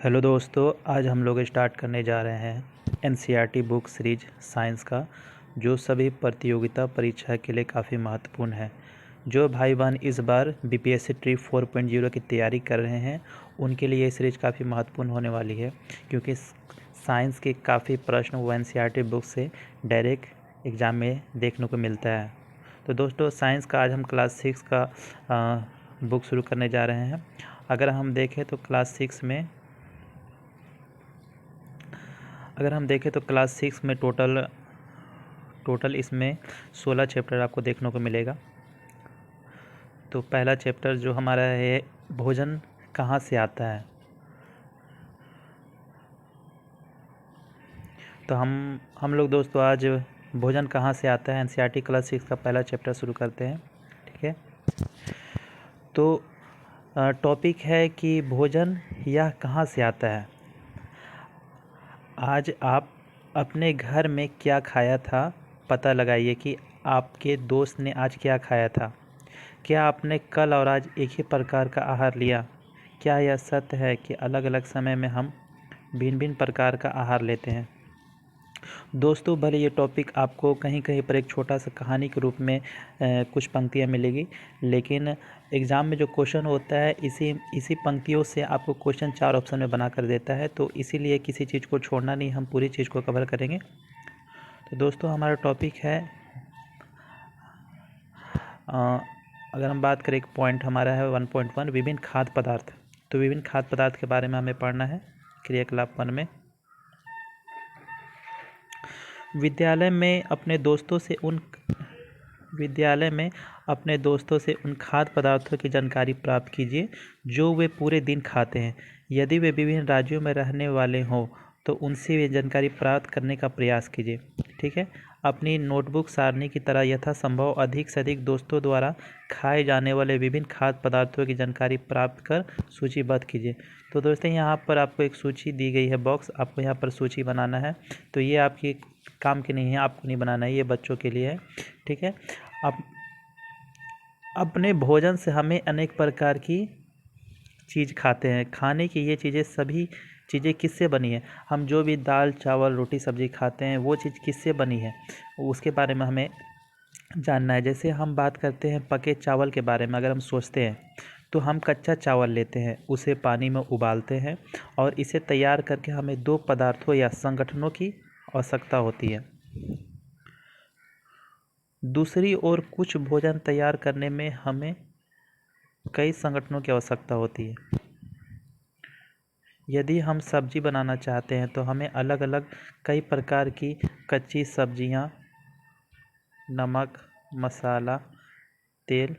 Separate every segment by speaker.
Speaker 1: Hello दोस्तों, आज हम लोग स्टार्ट करने जा रहे हैं एनसीईआरटी बुक सीरीज साइंस का, जो सभी प्रतियोगिता परीक्षा के लिए काफ़ी महत्वपूर्ण है। जो भाई बहन इस बार बीपीएससी ट्री 4.0 की तैयारी कर रहे हैं, उनके लिए ये सीरीज काफ़ी महत्वपूर्ण होने वाली है, क्योंकि साइंस के काफ़ी प्रश्न वो एनसीईआरटी बुक से डायरेक्ट एग्ज़ाम में देखने को मिलता है। तो दोस्तों, साइंस का आज हम क्लास 6 का बुक शुरू करने जा रहे हैं। अगर हम देखें तो क्लास 6 में टोटल इसमें 16 चैप्टर आपको देखने को मिलेगा। तो पहला चैप्टर जो हमारा है, भोजन कहाँ से आता है। तो हम लोग दोस्तों आज भोजन कहाँ से आता है एनसीईआरटी क्लास 6 का पहला चैप्टर शुरू करते हैं। ठीक है, तो टॉपिक है कि भोजन यह कहाँ से आता है। आज आप अपने घर में क्या खाया था, पता लगाइए कि आपके दोस्त ने आज क्या खाया था। क्या आपने कल और आज एक ही प्रकार का आहार लिया। क्या यह सत्य है कि अलग अलग समय में हम भिन्न भिन्न प्रकार का आहार लेते हैं। दोस्तों, भले ये टॉपिक आपको कहीं कहीं पर एक छोटा सा कहानी के रूप में कुछ पंक्तियाँ मिलेगी, लेकिन एग्ज़ाम में जो क्वेश्चन होता है इसी पंक्तियों से आपको क्वेश्चन 4 ऑप्शन में बना कर देता है। तो इसीलिए किसी चीज़ को छोड़ना नहीं, हम पूरी चीज़ को कवर करेंगे। तो दोस्तों, हमारा टॉपिक है, अगर हम बात करें, एक पॉइंट हमारा है 1.1 विभिन्न खाद्य पदार्थ। तो विभिन्न खाद्य पदार्थ के बारे में हमें पढ़ना है क्रियाकलाप 1 में। विद्यालय में अपने दोस्तों से उन खाद्य पदार्थों की जानकारी प्राप्त कीजिए जो वे पूरे दिन खाते हैं। यदि वे विभिन्न राज्यों में रहने वाले हों तो उनसे वे जानकारी प्राप्त करने का प्रयास कीजिए। ठीक है, अपनी नोटबुक सारणी की तरह यथासंभव अधिक से अधिक दोस्तों द्वारा खाए जाने वाले विभिन्न खाद्य पदार्थों की जानकारी प्राप्त कर सूचीबद्ध कीजिए। तो दोस्तों, यहाँ पर आपको एक सूची दी गई है बॉक्स, आपको यहाँ पर सूची बनाना है। तो ये आपकी काम की नहीं है, आपको नहीं बनाना है, ये बच्चों के लिए है। ठीक है, आप अपने भोजन से हमें अनेक प्रकार की चीज़ खाते हैं। खाने की ये चीज़ें सभी चीज़ें किससे बनी है। हम जो भी दाल चावल रोटी सब्ज़ी खाते हैं, वो चीज़ किससे बनी है, उसके बारे में हमें जानना है। जैसे हम बात करते हैं पके चावल के बारे में, अगर हम सोचते हैं तो हम कच्चा चावल लेते हैं, उसे पानी में उबालते हैं और इसे तैयार करके हमें 2 पदार्थों या संगठनों की आवश्यकता होती है। दूसरी ओर कुछ भोजन तैयार करने में हमें कई संगठनों की आवश्यकता होती है। यदि हम सब्जी बनाना चाहते हैं तो हमें अलग अलग कई प्रकार की कच्ची सब्जियां, नमक, मसाला, तेल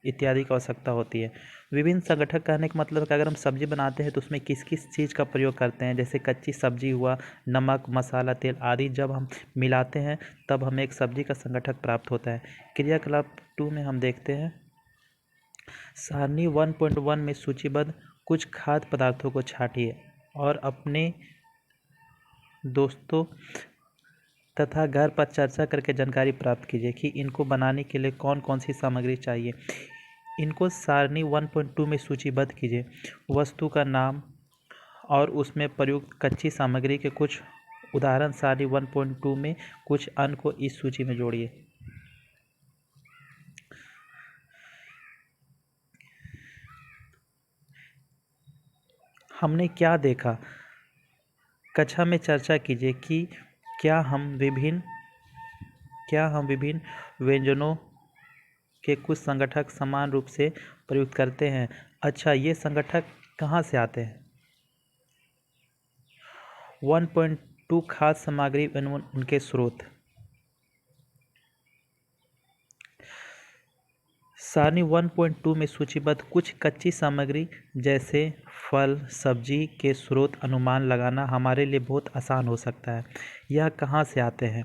Speaker 1: इत्यादि की आवश्यकता होती है। विभिन्न संगठक कहने का मतलब कि अगर हम सब्जी बनाते हैं तो उसमें किस किस चीज़ का प्रयोग करते हैं। जैसे कच्ची सब्जी हुआ, नमक, मसाला, तेल आदि जब हम मिलाते हैं तब हमें एक सब्जी का संगठक प्राप्त होता है। क्रियाकलाप 2 में हम देखते हैं, सारणी 1.1 में सूचीबद्ध कुछ खाद्य पदार्थों को छांटिए और अपने दोस्तों तथा घर पर चर्चा करके जानकारी प्राप्त कीजिए कि इनको बनाने के लिए कौन कौन सी सामग्री चाहिए। इनको सारणी 1.2 में सूचीबद्ध कीजिए। वस्तु का नाम और उसमें प्रयुक्त कच्ची सामग्री के कुछ उदाहरण सारणी 1.2 में कुछ अन्य को इस सूची में जोड़िए। हमने क्या देखा, कक्षा में चर्चा कीजिए कि क्या हम विभिन्न व्यंजनों के कुछ संगठक समान रूप से प्रयुक्त करते हैं। अच्छा, ये संगठक कहाँ से आते हैं। 1.2 खाद्य सामग्री एवं उनके स्रोत। सारणी 1.2 में सूचीबद्ध कुछ कच्ची सामग्री जैसे फल सब्जी के स्रोत अनुमान लगाना हमारे लिए बहुत आसान हो सकता है। यह कहाँ से आते हैं।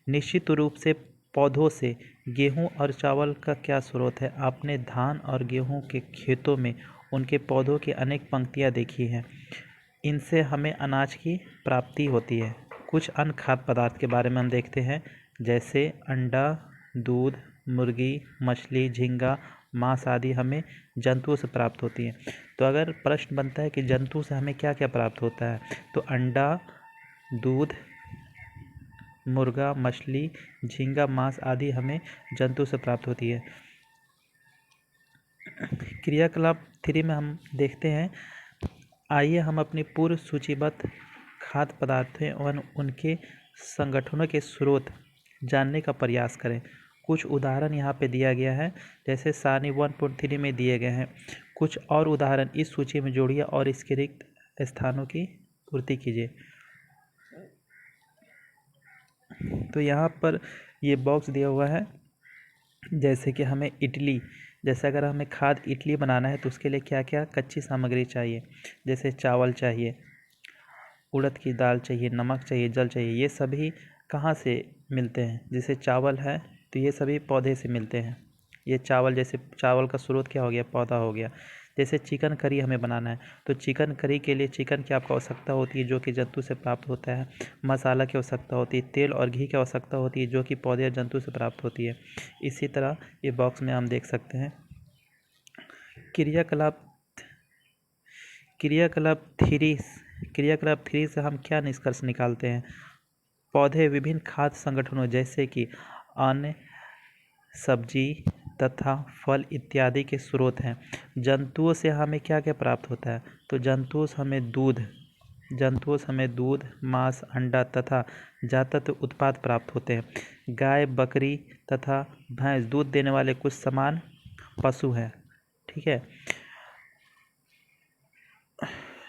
Speaker 1: निश्चित रूप से पौधों से। गेहूं और चावल का क्या स्रोत है। आपने धान और गेहूं के खेतों में उनके पौधों की अनेक पंक्तियां देखी हैं, इनसे हमें अनाज की प्राप्ति होती है। कुछ अन्य खाद्य पदार्थ के बारे में हम देखते हैं, जैसे अंडा, दूध, मुर्गी, मछली, झींगा, मांस आदि हमें जंतुओं से प्राप्त होती है। तो अगर प्रश्न बनता है कि जंतु से हमें क्या क्या प्राप्त होता है, तो अंडा, दूध, मुर्गा, मछली, झींगा, मांस आदि हमें जंतु से प्राप्त होती है। क्रियाकलाप 3 में हम देखते हैं, आइए हम अपनी पूर्व सूचीबद्ध खाद्य पदार्थों और उनके संगठनों के स्रोत जानने का प्रयास करें। कुछ उदाहरण यहाँ पे दिया गया है, जैसे सारणी 1.3 में दिए गए हैं। कुछ और उदाहरण इस सूची में जोड़िए और इसके रिक्त स्थानों की पूर्ति कीजिए। तो यहाँ पर ये बॉक्स दिया हुआ है, जैसे कि हमें इडली, जैसे अगर हमें खाद्य इडली बनाना है तो उसके लिए क्या क्या कच्ची सामग्री चाहिए, जैसे चावल चाहिए, उड़द की दाल चाहिए, नमक चाहिए, जल चाहिए। ये सभी कहाँ से मिलते हैं? जैसे चावल है तो ये सभी पौधे से मिलते हैं। ये चावल, जैसे चावल का स्रोत क्या हो गया? पौधा हो गया। जैसे चिकन करी हमें बनाना है तो चिकन करी के लिए चिकन की आपको आवश्यकता होती है, जो कि जंतु से प्राप्त होता है। मसाला की आवश्यकता होती है, तेल और घी की आवश्यकता होती है, जो कि पौधे या जंतु से प्राप्त होती है। इसी तरह ये बॉक्स में हम देख सकते हैं। क्रियाकलाप क्रियाकलाप 3 से हम क्या निष्कर्ष निकालते हैं? पौधे विभिन्न खाद्य संगठनों जैसे कि अन्न, सब्जी तथा फल इत्यादि के स्रोत हैं। जंतुओं से हमें क्या क्या प्राप्त होता है? तो जंतुओं से हमें दूध, मांस, अंडा तथा जातक उत्पाद प्राप्त होते हैं। गाय, बकरी तथा भैंस दूध देने वाले कुछ समान पशु हैं। ठीक है।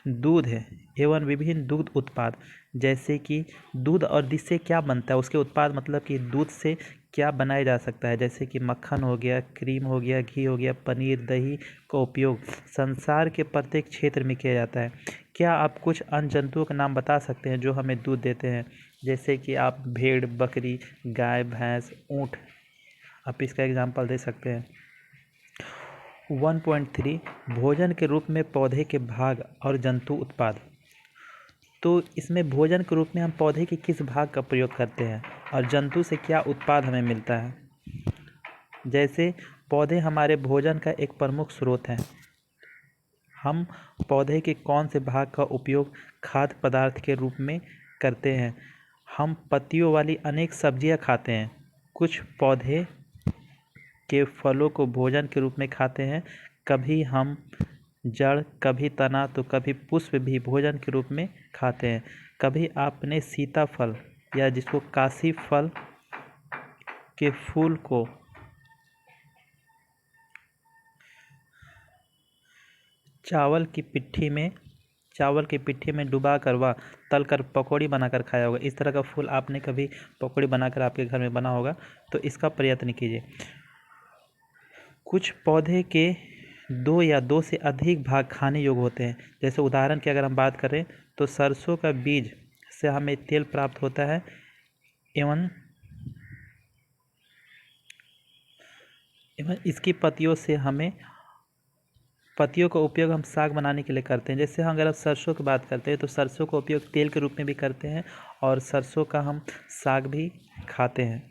Speaker 1: दूध है एवं विभिन्न दूध उत्पाद, जैसे कि दूध और इससे क्या बनता है, उसके उत्पाद मतलब कि दूध से क्या बनाया जा सकता है, जैसे कि मक्खन हो गया, क्रीम हो गया, घी हो गया, पनीर, दही का उपयोग संसार के प्रत्येक क्षेत्र में किया जाता है। क्या आप कुछ अन्य जंतुओं के नाम बता सकते हैं जो हमें दूध देते हैं? जैसे कि आप भेड़, बकरी, गाय, भैंस, ऊँट, आप इसका एग्जाम्पल दे सकते हैं। 1.3 भोजन के रूप में पौधे के भाग और जंतु उत्पाद। तो इसमें भोजन के रूप में हम पौधे के किस भाग का प्रयोग करते हैं और जंतु से क्या उत्पाद हमें मिलता है? जैसे पौधे हमारे भोजन का एक प्रमुख स्रोत हैं। हम पौधे के कौन से भाग का उपयोग खाद्य पदार्थ के रूप में करते हैं? हम पत्तियों वाली अनेक सब्जियां खाते हैं। कुछ पौधे के फलों को भोजन के रूप में खाते हैं। कभी हम जड़, कभी तना तो कभी पुष्प भी भोजन के रूप में खाते हैं। कभी आपने सीताफल या जिसको काशी फल के फूल को चावल की पिट्ठी में डुबा कर व तल कर पकौड़ी बनाकर खाया होगा। इस तरह का फूल आपने कभी पकौड़ी बनाकर आपके घर में बना होगा, तो इसका प्रयत्न कीजिए। कुछ पौधे के 2 या 2 से अधिक भाग खाने योग्य होते हैं। जैसे उदाहरण की अगर हम बात करें तो सरसों का बीज से हमें तेल प्राप्त होता है एवं इसकी पत्तियों का उपयोग हम साग बनाने के लिए करते हैं। जैसे हम अगर सरसों की बात करते हैं तो सरसों का उपयोग तेल के रूप में भी करते हैं और सरसों का हम साग भी खाते हैं।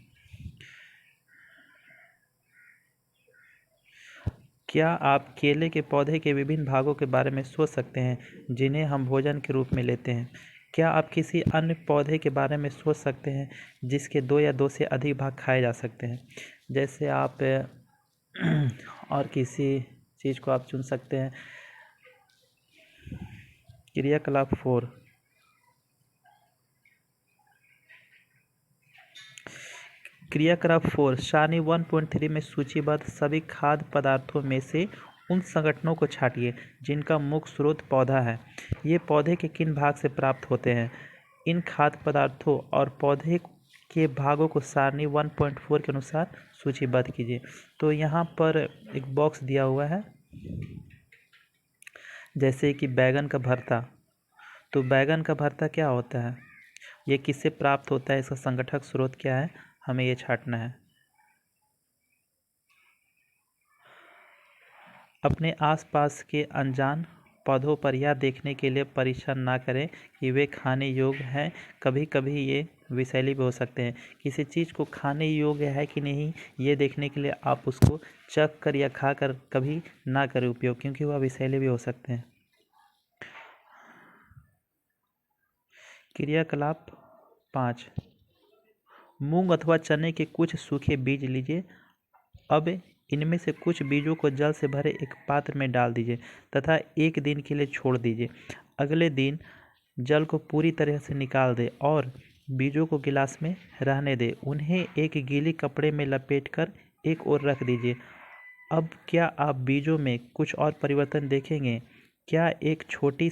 Speaker 1: क्या आप केले के पौधे के विभिन्न भागों के बारे में सोच सकते हैं जिन्हें हम भोजन के रूप में लेते हैं? क्या आप किसी अन्य पौधे के बारे में सोच सकते हैं जिसके 2 या 2 से अधिक भाग खाए जा सकते हैं? जैसे आप और किसी चीज़ को आप चुन सकते हैं। क्रियाकलाप 4। क्रियाकलाप 4 सारणी 1.3 में सूचीबद्ध सभी खाद्य पदार्थों में से उन संगठनों को छांटिए जिनका मुख्य स्रोत पौधा है। ये पौधे के किन भाग से प्राप्त होते हैं? इन खाद्य पदार्थों और पौधे के भागों को सारणी 1.4 के अनुसार सूचीबद्ध कीजिए। तो यहाँ पर एक बॉक्स दिया हुआ है, जैसे कि बैगन का भरता। तो बैगन का भरता क्या होता है, ये किससे प्राप्त होता है, इसका संगठक स्रोत क्या है, हमें ये छांटना है। अपने आसपास के अनजान पौधों पर यह देखने के लिए परीक्षण ना करें कि वे खाने योग्य हैं। कभी कभी ये विषैले भी हो सकते हैं। किसी चीज़ को खाने योग्य है कि नहीं ये देखने के लिए आप उसको चख कर या खा कर कभी ना करें उपयोग, क्योंकि वह विषैले भी हो सकते हैं। क्रियाकलाप 5, मूंग अथवा चने के कुछ सूखे बीज लीजिए। अब इनमें से कुछ बीजों को जल से भरे एक पात्र में डाल दीजिए तथा 1 दिन के लिए छोड़ दीजिए। अगले दिन जल को पूरी तरह से निकाल दें और बीजों को गिलास में रहने दें। उन्हें एक गीले कपड़े में लपेटकर एक ओर रख दीजिए। अब क्या आप बीजों में कुछ और परिवर्तन देखेंगे? क्या एक छोटी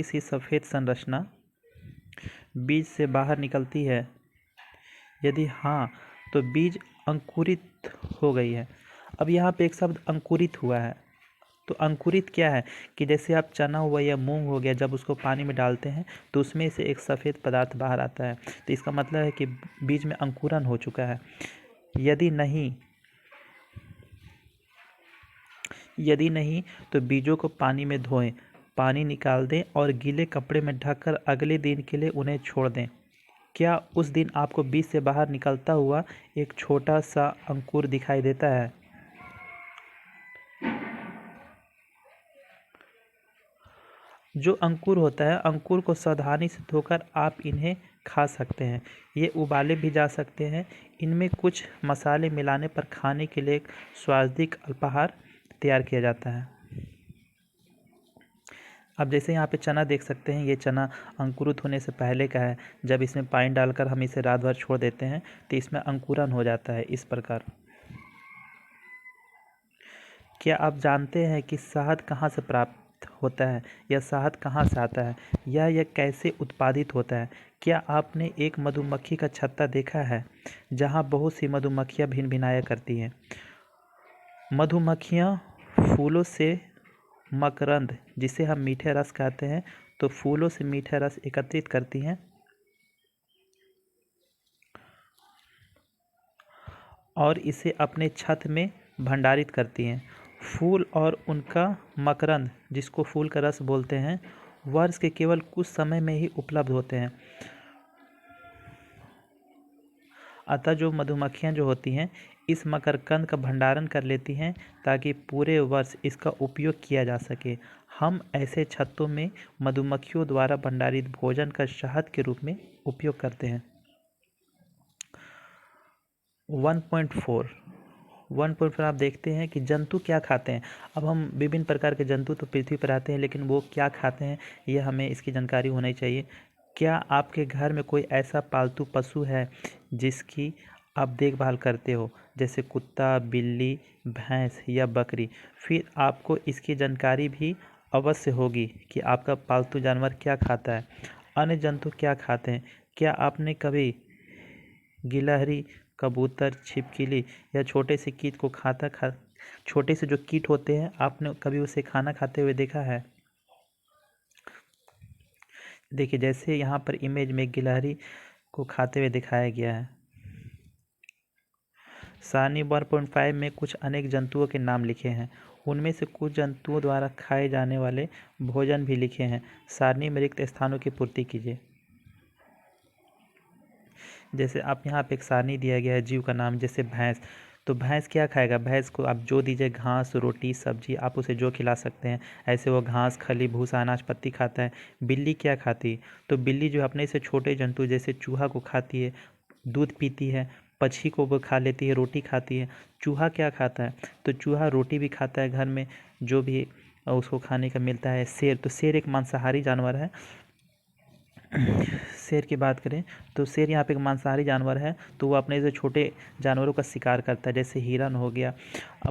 Speaker 1: सी सफ़ेद संरचना बीज से बाहर निकलती है? यदि हाँ, तो बीज अंकुरित हो गई है। अब यहाँ पे एक शब्द अंकुरित हुआ है। तो अंकुरित क्या है कि जैसे आप चना हुआ या मूंग हो गया, जब उसको पानी में डालते हैं तो उसमें से एक सफ़ेद पदार्थ बाहर आता है, तो इसका मतलब है कि बीज में अंकुरन हो चुका है। यदि नहीं तो बीजों को पानी में धोएं, पानी निकाल दें और गीले कपड़े में ढककर अगले दिन के लिए उन्हें छोड़ दें। क्या उस दिन आपको बीज से बाहर निकलता हुआ एक छोटा सा अंकुर दिखाई देता है? जो अंकुर होता है, अंकुर को सावधानी से धोकर आप इन्हें खा सकते हैं। ये उबाले भी जा सकते हैं। इनमें कुछ मसाले मिलाने पर खाने के लिए एक स्वादिष्ट अल्पाहार तैयार किया जाता है। अब जैसे यहाँ पे चना देख सकते हैं, ये चना अंकुरित होने से पहले का है। जब इसमें पानी डालकर हम इसे रात भर छोड़ देते हैं तो इसमें अंकुरन हो जाता है इस प्रकार। क्या आप जानते हैं कि शहद कहाँ से प्राप्त होता है या शहद कहाँ से आता है या यह कैसे उत्पादित होता है? क्या आपने एक मधुमक्खी का छत्ता देखा है जहाँ बहुत सी मधुमक्खियाँ भिनभिनाया करती हैं? मधुमक्खियाँ फूलों से मकरंद, जिसे हम मीठे रस कहते हैं, तो फूलों से मीठा रस एकत्रित करती हैं और इसे अपने छत्त में भंडारित करती हैं। फूल और उनका मकरंद, जिसको फूल का रस बोलते हैं, वर्ष के केवल कुछ समय में ही उपलब्ध होते हैं। अतः जो मधुमक्खियाँ जो होती हैं इस मकरंद का भंडारण कर लेती हैं ताकि पूरे वर्ष इसका उपयोग किया जा सके। हम ऐसे छत्तों में मधुमक्खियों द्वारा भंडारित भोजन का शहद के रूप में उपयोग करते हैं। 1.4 आप देखते हैं कि जंतु क्या खाते हैं। अब हम विभिन्न प्रकार के जंतु तो पृथ्वी पर आते हैं, लेकिन वो क्या खाते हैं ये हमें इसकी जानकारी होनी चाहिए। क्या आपके घर में कोई ऐसा पालतू पशु है जिसकी आप देखभाल करते हो, जैसे कुत्ता, बिल्ली, भैंस या बकरी? फिर आपको इसकी जानकारी भी अवश्य होगी कि आपका पालतू जानवर क्या खाता है, अन्य जंतु क्या खाते हैं। क्या आपने कभी गिलहरी, कबूतर, छिपकली या छोटे से कीट को छोटे से जो कीट होते हैं, आपने कभी उसे खाना खाते हुए देखा है? देखिए, जैसे यहाँ पर इमेज में गिलहरी को खाते हुए दिखाया गया है। सारणी 1.5 में कुछ अनेक जंतुओं के नाम लिखे हैं। उनमें से कुछ जंतुओं द्वारा खाए जाने वाले भोजन भी लिखे हैं। सारणी में रिक्त स्थानों की पूर्ति कीजिए। जैसे आप यहाँ पे एक सारणी दिया गया है जीव का नाम, जैसे भैंस। तो भैंस क्या खाएगा? भैंस को आप जो दीजिए, घास, रोटी, सब्जी, आप उसे जो खिला सकते हैं, ऐसे वो घास, खली, भूसा, अनाज, पत्ती खाता है। बिल्ली क्या खाती है? तो बिल्ली जो अपने से छोटे जंतु जैसे चूहा को खाती है, दूध पीती है, पक्षी को वो खा लेती है, रोटी खाती है। चूहा क्या खाता है? तो चूहा रोटी भी खाता है, घर में जो भी उसको खाने का मिलता है। शेर, तो शेर एक मांसाहारी जानवर है। शेर की बात करें तो शेर यहाँ पे एक मांसाहारी जानवर है, तो वो अपने से छोटे जानवरों का शिकार करता है, जैसे हिरन हो गया।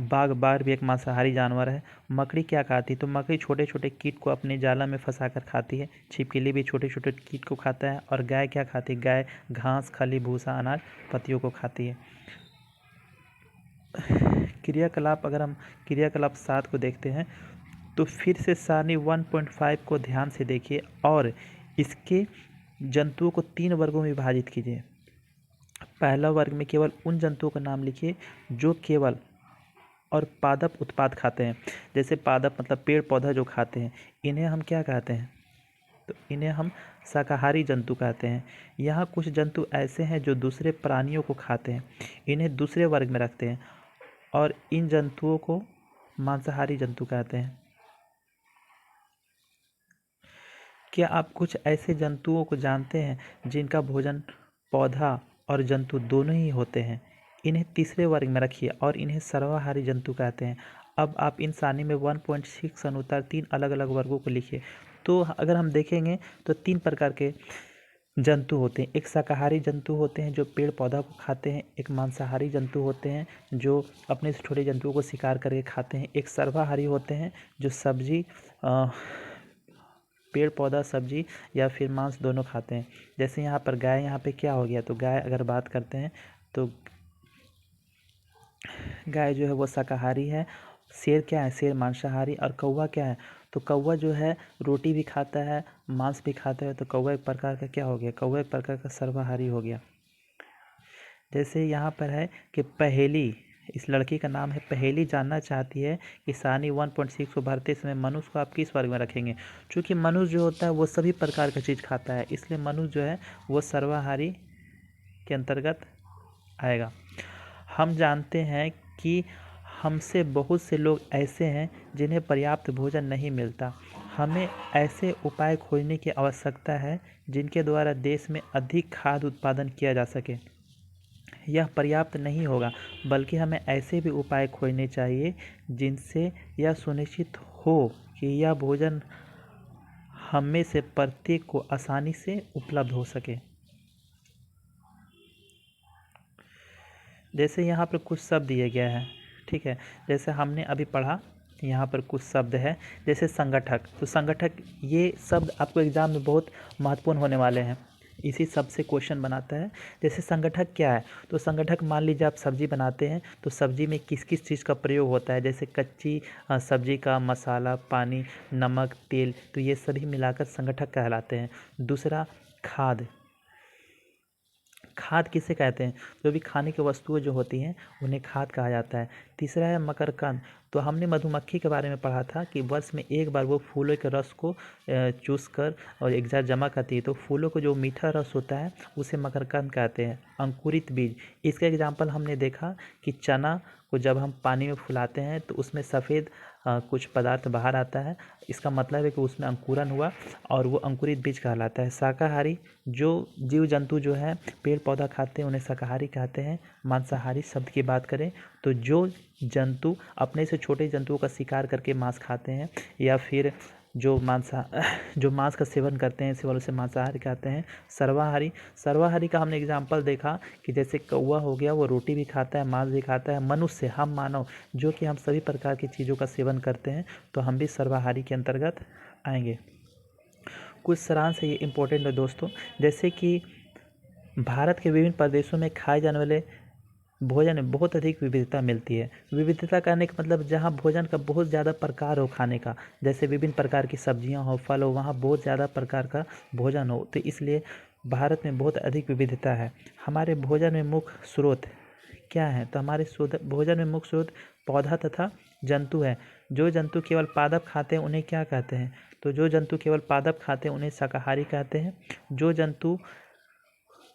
Speaker 1: बाघ भी एक मांसाहारी जानवर है। मकड़ी क्या खाती है? तो मकड़ी छोटे छोटे कीट को अपने जाला में फंसा कर खाती है। छिपकली भी छोटे छोटे कीट को खाता है। और गाय क्या खाती है? गाय घास, खली, भूसा, अनाज, पत्तियों को खाती है। अगर हम क्रियाकलाप 7 को देखते हैं तो फिर से सारणी 1.5 को ध्यान से देखिए और इसके जंतुओं को 3 वर्गों में विभाजित कीजिए। पहला वर्ग में केवल उन जंतुओं का नाम लिखिए जो केवल और पादप उत्पाद खाते हैं। जैसे पादप मतलब पेड़ पौधा जो खाते हैं, इन्हें हम क्या कहते हैं? तो इन्हें हम शाकाहारी जंतु कहते हैं। यहाँ कुछ जंतु ऐसे हैं जो दूसरे प्राणियों को खाते हैं, इन्हें दूसरे वर्ग में रखते हैं, और इन जंतुओं को मांसाहारी जंतु कहते हैं। क्या आप कुछ ऐसे जंतुओं को जानते हैं जिनका भोजन पौधा और जंतु दोनों ही होते हैं? इन्हें तीसरे वर्ग में रखिए और इन्हें सर्वाहारी जंतु कहते हैं। अब आप इन सारणी में 1.6 अनुसार 3 अलग अलग वर्गों को लिखिए। तो अगर हम देखेंगे तो 3 प्रकार के जंतु होते हैं। एक शाकाहारी जंतु होते हैं जो पेड़ पौधा को खाते हैं, एक मांसाहारी जंतु होते हैं जो अपने से छोटे जंतुओं को शिकार करके खाते हैं, एक सर्वाहारी होते हैं जो सब्जी पेड़ पौधा सब्जी या फिर मांस दोनों खाते हैं। जैसे यहाँ पर गाय, यहाँ पे क्या हो गया, तो गाय अगर बात करते हैं तो गाय जो है वो शाकाहारी है। शेर क्या है, शेर मांसाहारी। और कौवा क्या है, तो कौवा जो है रोटी भी खाता है, मांस भी खाता है, तो कौवा एक प्रकार का क्या हो गया, कौवा एक प्रकार का सर्वाहारी हो गया। जैसे यहाँ पर है कि पहेली, इस लड़की का नाम है पहेली, जानना चाहती है कि सारणी 1.6 को भरते समय मनुष्य को आप किस वर्ग में रखेंगे। चूँकि मनुष्य जो होता है वो सभी प्रकार का चीज़ खाता है, इसलिए मनुष्य जो है वो सर्वाहारी के अंतर्गत आएगा। हम जानते हैं कि हमसे बहुत से लोग ऐसे हैं जिन्हें पर्याप्त भोजन नहीं मिलता। हमें ऐसे उपाय खोजने की आवश्यकता है जिनके द्वारा देश में अधिक खाद्य उत्पादन किया जा सके। यह पर्याप्त नहीं होगा, बल्कि हमें ऐसे भी उपाय खोजने चाहिए जिनसे यह सुनिश्चित हो कि यह भोजन हम में से प्रत्येक को आसानी से उपलब्ध हो सके। जैसे यहाँ पर कुछ शब्द दिए गया है, ठीक है। जैसे हमने अभी पढ़ा, यहाँ पर कुछ शब्द है जैसे संगठक। तो संगठक, ये शब्द आपको एग्जाम में बहुत महत्वपूर्ण होने वाले हैं, इसी शब्द से क्वेश्चन बनाता है। जैसे संगठक क्या है, तो संगठक मान लीजिए आप सब्जी बनाते हैं, तो सब्जी में किस किस चीज़ का प्रयोग होता है, जैसे कच्ची सब्जी का मसाला, पानी, नमक, तेल, तो ये सभी मिलाकर संगठक कहलाते हैं। दूसरा, खाद। खाद किसे कहते हैं, जो भी खाने की वस्तुएं जो होती हैं उन्हें खाद कहा जाता है। तीसरा है मकरकंद। तो हमने मधुमक्खी के बारे में पढ़ा था कि वर्ष में एक बार वो फूलों के रस को चूस कर और एक जगह जमा करती है, तो फूलों को जो मीठा रस होता है उसे मकरकंद कहते हैं। अंकुरित बीज, इसका एग्जाम्पल हमने देखा कि चना को जब हम पानी में फुलाते हैं तो उसमें सफ़ेद कुछ पदार्थ बाहर आता है, इसका मतलब है कि उसमें अंकुरन हुआ और वो अंकुरित बीज कहलाता है। शाकाहारी, जो जीव जंतु जो है पेड़ पौधा खाते हैं उन्हें शाकाहारी कहते हैं। मांसाहारी शब्द की बात करें तो जो जंतु अपने से छोटे जंतुओं का शिकार करके मांस खाते हैं या फिर जो मांस का सेवन करते हैं, इसी वालों से मांसाहारी कहते हैं। सर्वाहारी का हमने एग्जाम्पल देखा कि जैसे कौवा हो गया, वो रोटी भी खाता है, मांस भी खाता है। मनुष्य, हम मानव, जो कि हम सभी प्रकार की चीज़ों का सेवन करते हैं, तो हम भी सर्वाहारी के अंतर्गत आएंगे। कुछ सारांश है, ये इम्पोर्टेंट है दोस्तों। जैसे कि भारत के विभिन्न प्रदेशों में खाए जाने वाले भोजन में बहुत अधिक विविधता मिलती है। विविधता कहने का मतलब जहाँ भोजन का बहुत ज़्यादा प्रकार हो खाने का, जैसे विभिन्न प्रकार की सब्जियां हो, फल हो, वहाँ बहुत ज़्यादा प्रकार का भोजन हो, तो इसलिए भारत में बहुत अधिक विविधता है। हमारे भोजन में मुख्य स्रोत क्या है, तो हमारे भोजन में मुख्य स्रोत पौधा तथा जंतु है। जो जंतु केवल पादप खाते हैं उन्हें क्या कहते हैं, तो जो जंतु केवल पादप खाते हैं उन्हें शाकाहारी कहते हैं। जो जंतु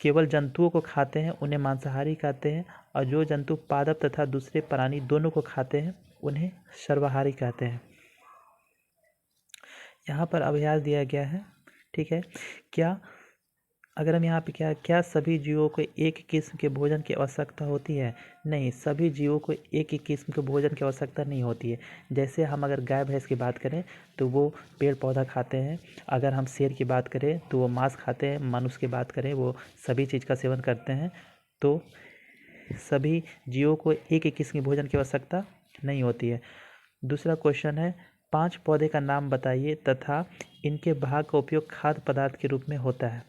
Speaker 1: केवल जंतुओं को खाते हैं उन्हें मांसाहारी कहते हैं, और जो जंतु पादप तथा दूसरे प्राणी दोनों को खाते हैं उन्हें सर्वाहारी कहते हैं। यहाँ पर अभ्यास दिया गया है, ठीक है। क्या, अगर हम यहाँ पे क्या सभी जीवों को एक ही किस्म के भोजन की आवश्यकता होती है? नहीं, सभी जीवों को एक ही किस्म के भोजन की आवश्यकता नहीं होती है। जैसे हम अगर गाय भैंस की बात करें तो वो पेड़ पौधा खाते हैं, अगर हम शेर की बात करें तो वो मांस खाते हैं, मनुष्य की बात करें वो सभी चीज़ का सेवन करते हैं। तो सभी जीवों को एक ही किस्म के भोजन की आवश्यकता नहीं होती है। दूसरा क्वेश्चन है, 5 पौधे का नाम बताइए तथा इनके भाग का उपयोग खाद्य पदार्थ के रूप में होता है।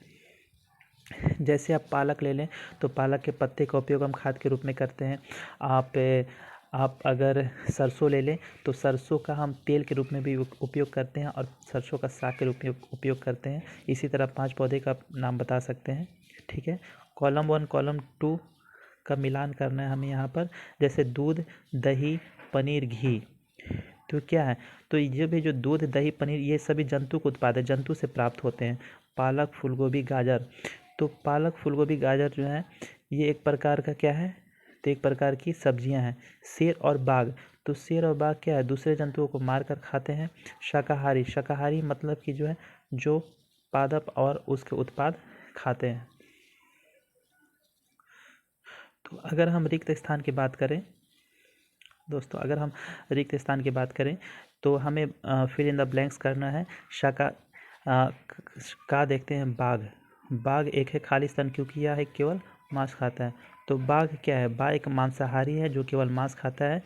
Speaker 1: जैसे आप पालक ले लें तो पालक के पत्ते का उपयोग हम खाद के रूप में करते हैं। आप अगर सरसों ले लें तो सरसों का हम तेल के रूप में भी उपयोग करते हैं और सरसों का साग के रूप में उपयोग करते हैं। इसी तरह 5 पौधे का नाम बता सकते हैं, ठीक है। कॉलम 1 कॉलम 2 का मिलान करना है हमें यहाँ पर। जैसे दूध, दही, पनीर, घी, तो क्या है, तो ये भी जो दूध दही पनीर ये सभी जंतु के उत्पाद है, जंतु से प्राप्त होते हैं। पालक फूलगोभी गाजर, तो पालक फूलगोभी गाजर जो है ये एक प्रकार का क्या है, तो एक प्रकार की सब्जियां हैं। शेर और बाघ, तो शेर और बाघ क्या है, दूसरे जंतुओं को मार कर खाते हैं। शाकाहारी, शाकाहारी मतलब कि जो है जो पादप और उसके उत्पाद खाते हैं। तो अगर हम रिक्त स्थान की बात करें दोस्तों, अगर हम रिक्त स्थान की बात करें तो हमें फिल इन द ब्लैंक्स करना है। शाका का देखते हैं बाघ, बाघ एक है खाली स्थान क्योंकि यह है केवल मांस खाता है। तो बाघ क्या है, बाघ एक मांसाहारी है जो केवल मांस खाता है।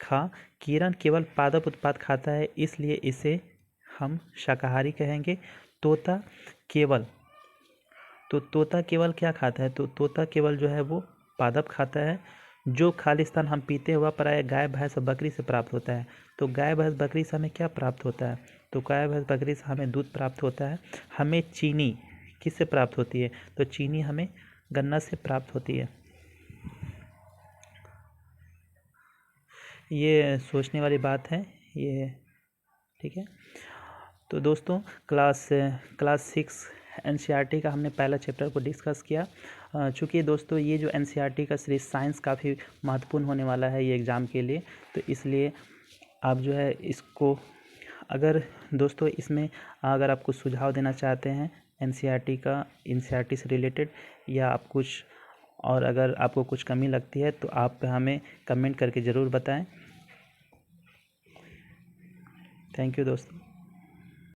Speaker 1: खा, किरण केवल पादप उत्पाद खाता है इसलिए इसे हम शाकाहारी कहेंगे। तोता केवल, तो तोता केवल क्या खाता है, तो तोता केवल जो है वो पादप खाता है। जो खालिस्तान हम पीते हुआ प्रायः गाय भैंस और बकरी से प्राप्त होता है। तो गाय भैंस बकरी से हमें क्या प्राप्त होता है, तो गाय भैंस बकरी से हमें दूध प्राप्त होता है। हमें चीनी किससे प्राप्त होती है, तो चीनी हमें गन्ना से प्राप्त होती है। ये सोचने वाली बात है ये, ठीक है। तो दोस्तों क्लास 6 एनसीईआरटी का हमने पहला चैप्टर को डिस्कस किया। चूँकि दोस्तों ये जो एनसीईआरटी का सीरीज साइंस काफ़ी महत्वपूर्ण होने वाला है ये एग्ज़ाम के लिए, तो इसलिए आप जो है इसको, अगर दोस्तों इसमें अगर आप कुछ सुझाव देना चाहते हैं एनसीईआरटी से रिलेटेड, या आप कुछ और अगर आपको कुछ कमी लगती है तो आप हमें कमेंट करके ज़रूर बताएं। थैंक यू दोस्तों।